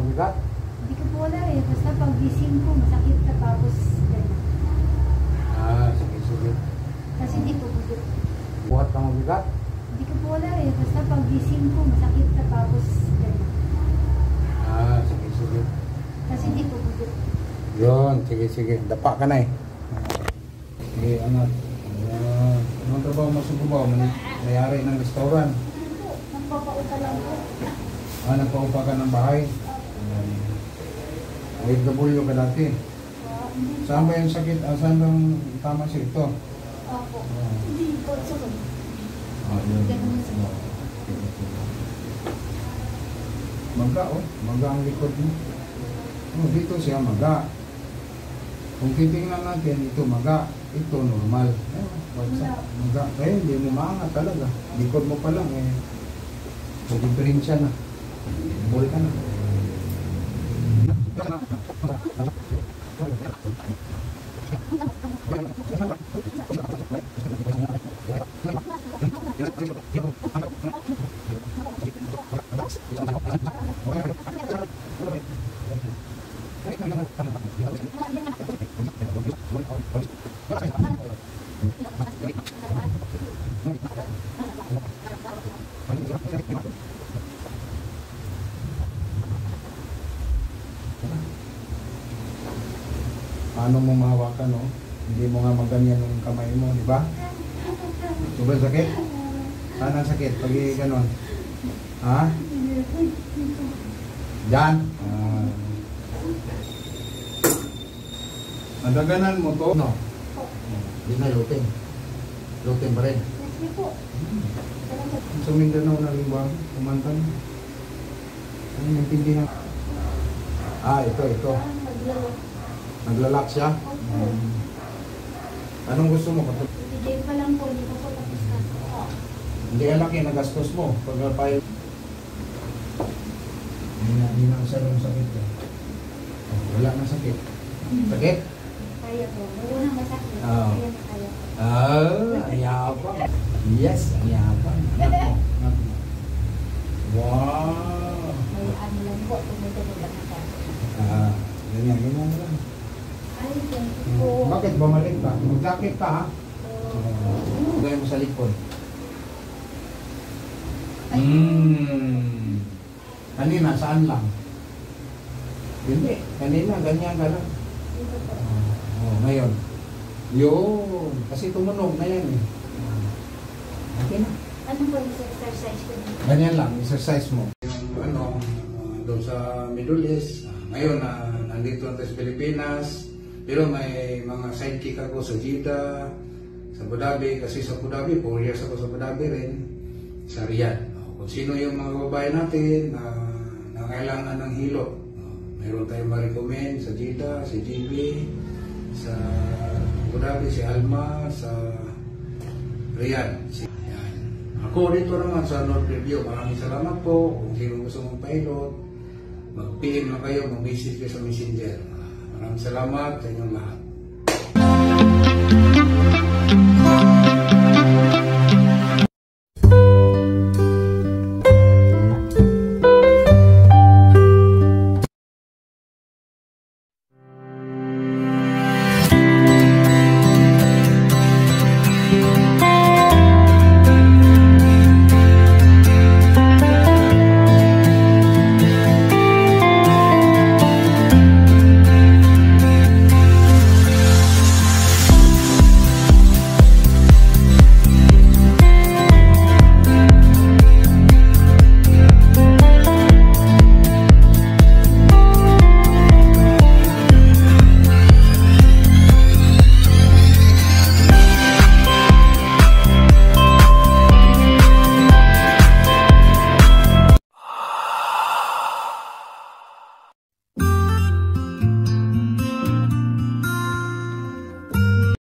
mabigat? Hindi ko po wala eh. Basta pag gising ko, masakit na tapos gano'n. Sige. Kasi hindi ko bugot. Buhat ka mabigat? Hindi ko po wala eh. Basta pag gising ko, masakit na tapos gano'n. Sige. Kasi hindi ko bugot. Yun, sige. Dapa ka na eh. Sige, anak. Anong trabaho mo sa bubaw? Mayari ng restaurant? Nagpapauta lang po. Nagpaupa ka ng bahay? OFW ka dati? Saan ba yung sakit? Saan bang tama siya ito? Opo. Hindi po. Yun. Maga maga ang likod mo. Dito siya maga. Kung titingnan natin, ito maga, ito normal. Maga. Hindi mo maangat talaga. Likod mo pa lang eh. So, diferensya na. Bol ka na. Paano mo mahawakan, no? Hindi mo nga maganyan yung kamay mo, di ba? Sobrang sakit? Saan ang sakit? Pag ganon. Ha? Diyan? Nadaganan mo to? No. Hindi na lutin. Lutin pa rin. Sige po. Sa Mindanao na rin ba? Kumantan? Ano yung tindihan? Ito. Naglalak siya? Anong gusto mo? Hindi pa lang po. Hindi ko po tapos na. Hindi alaki nagastos mo. Pagkapay. Hindi na siya yung sakit. Wala na sakit. Sakit? Kaya po. Unang masakit. Kaya. Ayabang. Yes, ayabang. Anak mo. Wow. May ano lang po. Tumutulog lang na. Ganyan lang. Ay, thank you po. Bakit bumalik ka? Mag-jacket ka ha? Gawin mo sa likod. Kanina, saan lang? Hindi. Kanina, ganyan ka lang. Ngayon. Yun. Kasi tumunog na yan eh. Okay na. Ano po yung exercise ko? Ganyan lang. Exercise mo. Yung doon sa Middle East. Ngayon, nandito na sa Pilipinas. Pero may mga sidekick ako sa Jeddah, sa Abu Dhabi. Kasi sa Abu Dhabi, 4 years ako sa Abu Dhabi rin. Sa Riyadh. Kung sino yung mga babae natin na kailangan ng hilo. Mayroon tayong ma-recommend sa Jeddah, si GB, sa Abu Dhabi, si Alma, sa Riyadh. Yan. Ako dito naman sa North Review. Maraming salamat po. Kung sino gusto mong pilot, mag-PM na kayo, mag-message kayo sa Messenger. Maraming salamat sa inyong lahat.